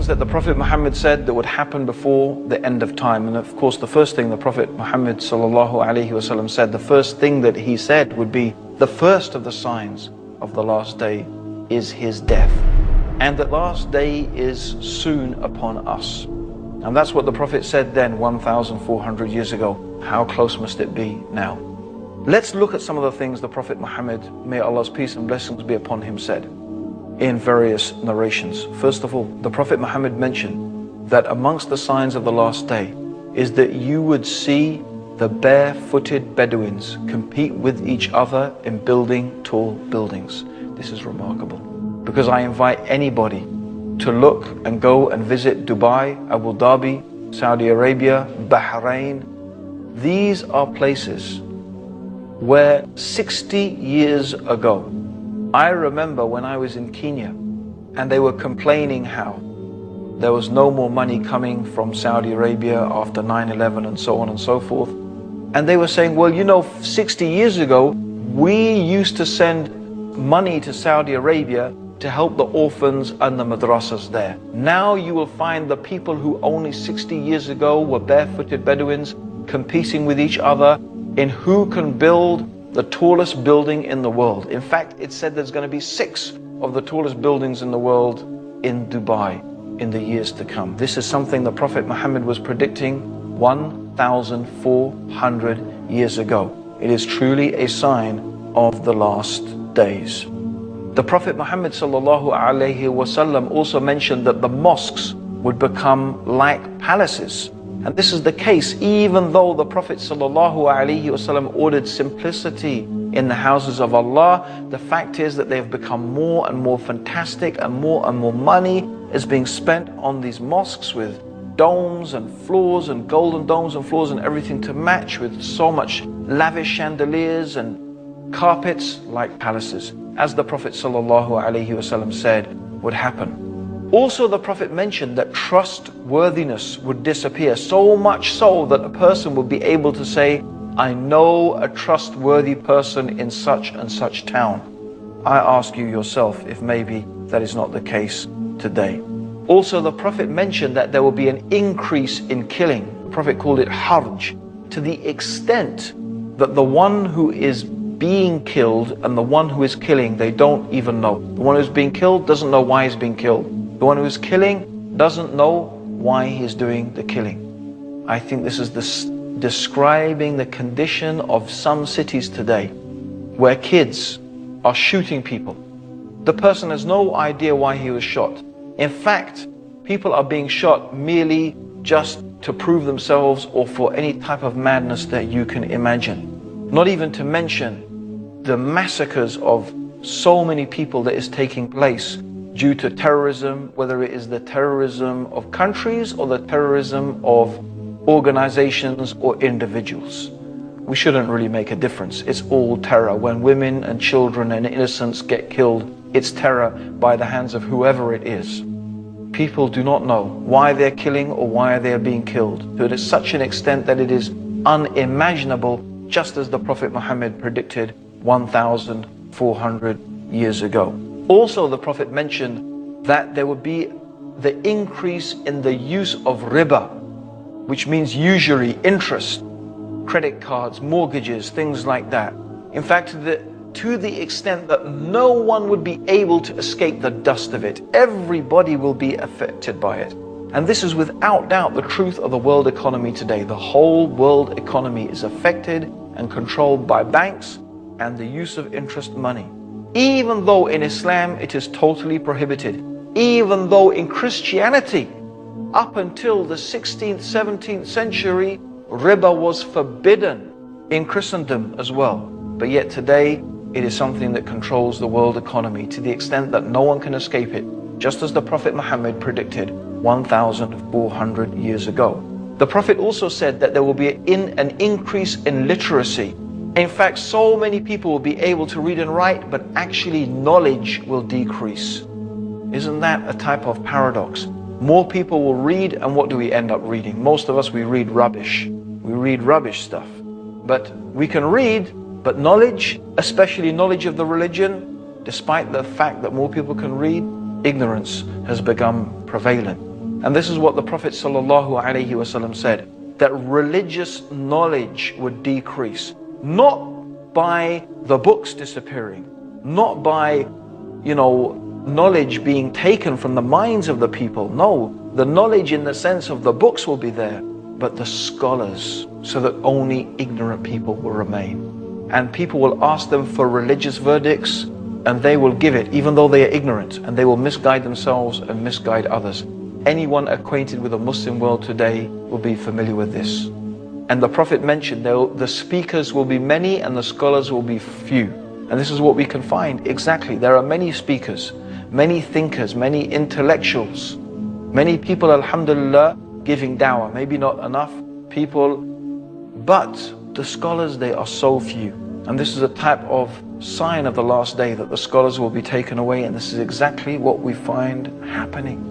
that the Prophet Muhammad said that would happen before the end of time. And of course, the first thing the Prophet Muhammad ﷺ said, the first thing that he said would be the first of the signs of the last day is his death. And the last day is soon upon us. And that's what the Prophet said then 1,400 years ago. How close must it be now? Let's look at some of the things the Prophet Muhammad, may Allah's peace and blessings be upon him, said in various narrations. First of all, the Prophet Muhammad mentioned that amongst the signs of the last day is that you would see the barefooted Bedouins compete with each other in building tall buildings. This is remarkable, because I invite anybody to look and go and visit Dubai, Abu Dhabi, Saudi Arabia, Bahrain. These are places where 60 years ago, I remember when I was in Kenya and they were complaining how there was no more money coming from Saudi Arabia after 9/11 and so on and so forth. And they were saying, well, you know, 60 years ago, we used to send money to Saudi Arabia to help the orphans and the madrasas there. Now you will find the people who only 60 years ago were barefooted Bedouins competing with each other in who can build the tallest building in the world. In fact, it said there's going to be 6 of the tallest buildings in the world in Dubai in the years to come. This is something the Prophet Muhammad was predicting 1,400 years ago. It is truly a sign of the last days. The Prophet Muhammad ﷺ also mentioned that the mosques would become like palaces. And this is the case even though the Prophet ﷺ ordered simplicity in the houses of Allah. The fact is that they have become more and more fantastic, and more money is being spent on these mosques with domes and floors and golden domes and floors and everything to match, with so much lavish chandeliers and carpets like palaces, as the Prophet ﷺ said would happen. Also, the Prophet mentioned that trustworthiness would disappear, so much so that a person would be able to say, I know a trustworthy person in such and such town. I ask you yourself if maybe that is not the case today. Also, the Prophet mentioned that there will be an increase in killing. The Prophet called it harj, to the extent that the one who is being killed and the one who is killing, they don't even know. The one who's being killed doesn't know why he's being killed. The one who is killing doesn't know why he's doing the killing. I think this is describing the condition of some cities today, where kids are shooting people. The person has no idea why he was shot. In fact, people are being shot merely just to prove themselves or for any type of madness that you can imagine. Not even to mention the massacres of so many people that is taking place due to terrorism, whether it is the terrorism of countries or the terrorism of organizations or individuals. We shouldn't really make a difference. It's all terror. When women and children and innocents get killed, it's terror by the hands of whoever it is. People do not know why they're killing or why they're being killed. To it is such an extent that it is unimaginable, just as the Prophet Muhammad predicted 1,400 years ago. Also, the Prophet mentioned that there would be the increase in the use of riba, which means usury, interest, credit cards, mortgages, things like that. In fact, to the extent that no one would be able to escape the dust of it. Everybody will be affected by it. And this is without doubt the truth of the world economy today. The whole world economy is affected and controlled by banks and the use of interest money. Even though in Islam it is totally prohibited, even though in Christianity, up until the 16th, 17th century, riba was forbidden in Christendom as well. But yet today, it is something that controls the world economy to the extent that no one can escape it, just as the Prophet Muhammad predicted 1,400 years ago. The Prophet also said that there will be an increase in literacy. In fact, so many people will be able to read and write, but actually knowledge will decrease. Isn't that a type of paradox? More people will read, and what do we end up reading? Most of us, we read rubbish. We read rubbish stuff. But we can read, but knowledge, especially knowledge of the religion, despite the fact that more people can read, ignorance has become prevalent. And this is what the Prophet ﷺ said, that religious knowledge would decrease, not by the books disappearing, not by, knowledge being taken from the minds of the people. No, the knowledge in the sense of the books will be there, but the scholars, so that only ignorant people will remain. And people will ask them for religious verdicts, and they will give it, even though they are ignorant, and they will misguide themselves and misguide others. Anyone acquainted with the Muslim world today will be familiar with this. And the Prophet mentioned the speakers will be many and the scholars will be few. And this is what we can find exactly. There are many speakers, many thinkers, many intellectuals, many people, alhamdulillah, giving dawah. Maybe not enough people, but the scholars, they are so few. And this is a type of sign of the last day, that the scholars will be taken away, and this is exactly what we find happening.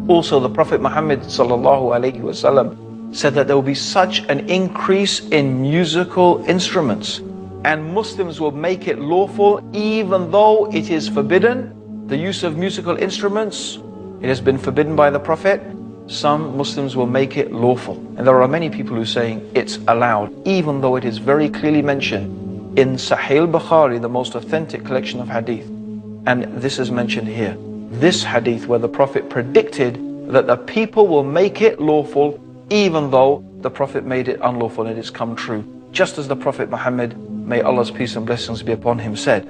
Also, the Prophet Muhammad ﷺ said that there will be such an increase in musical instruments, and Muslims will make it lawful even though it is forbidden. The use of musical instruments, it has been forbidden by the Prophet. Some Muslims will make it lawful. And there are many people who are saying it's allowed, even though it is very clearly mentioned in Sahih al-Bukhari, the most authentic collection of hadith. And this is mentioned here. This hadith where the Prophet predicted that the people will make it lawful even though the Prophet made it unlawful, and it has come true. Just as the Prophet Muhammad, may Allah's peace and blessings be upon him, said.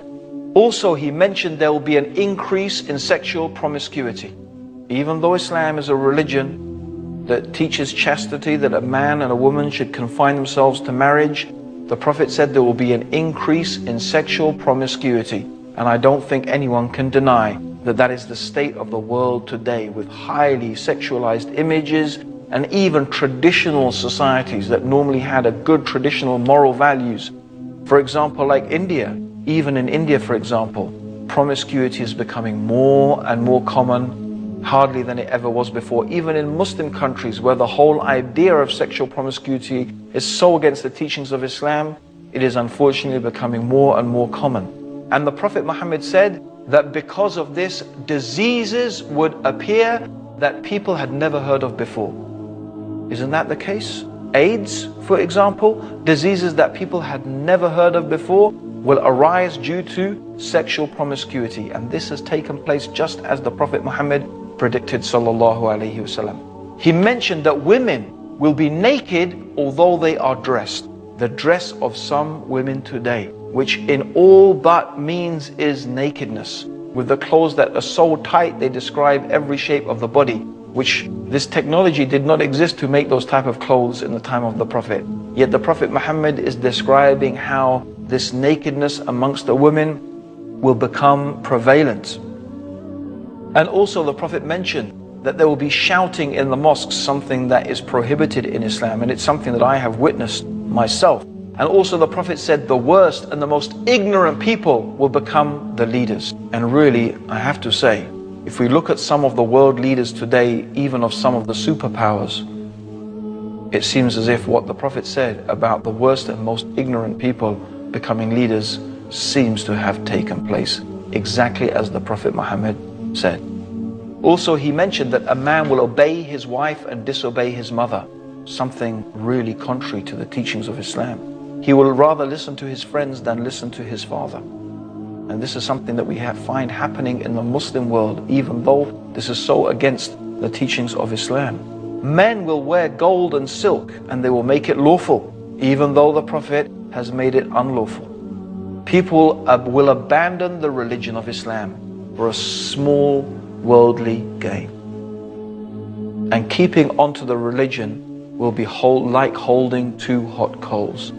Also, he mentioned there will be an increase in sexual promiscuity. Even though Islam is a religion that teaches chastity, that a man and a woman should confine themselves to marriage, the Prophet said there will be an increase in sexual promiscuity. And I don't think anyone can deny that that is the state of the world today, with highly sexualized images, and even traditional societies that normally had a good traditional moral values. For example, like India. Even in India, for example, promiscuity is becoming more and more common, hardly than it ever was before. Even in Muslim countries where the whole idea of sexual promiscuity is so against the teachings of Islam, it is unfortunately becoming more and more common. And the Prophet Muhammad said that because of this, diseases would appear that people had never heard of before. Isn't that the case? AIDS, for example, diseases that people had never heard of before will arise due to sexual promiscuity. And this has taken place just as the Prophet Muhammad predicted, sallallahu alaihi wasallam. He mentioned that women will be naked although they are dressed. The dress of some women today, which in all but means is nakedness, with the clothes that are so tight they describe every shape of the body, which this technology did not exist to make those type of clothes in the time of the Prophet. Yet the Prophet Muhammad is describing how this nakedness amongst the women will become prevalent. And also the Prophet mentioned that there will be shouting in the mosques, something that is prohibited in Islam, and it's something that I have witnessed myself. And also the Prophet said the worst and the most ignorant people will become the leaders. And really, I have to say, if we look at some of the world leaders today, even of some of the superpowers, it seems as if what the Prophet said about the worst and most ignorant people becoming leaders seems to have taken place, exactly as the Prophet Muhammad said. Also, he mentioned that a man will obey his wife and disobey his mother, something really contrary to the teachings of Islam. He will rather listen to his friends than listen to his father. And this is something that we find happening in the Muslim world, even though this is so against the teachings of Islam. Men will wear gold and silk and they will make it lawful, even though the Prophet has made it unlawful. People will abandon the religion of Islam for a small worldly gain. And keeping onto the religion will be like holding two hot coals.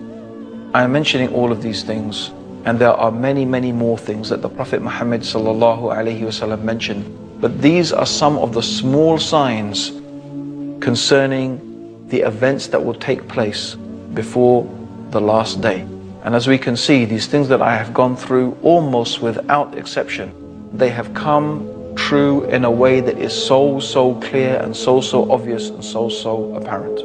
I am mentioning all of these things, and there are many, many more things that the Prophet Muhammad ﷺ mentioned. But these are some of the small signs concerning the events that will take place before the last day. And as we can see, these things that I have gone through, almost without exception, they have come true in a way that is so clear and so obvious and so apparent.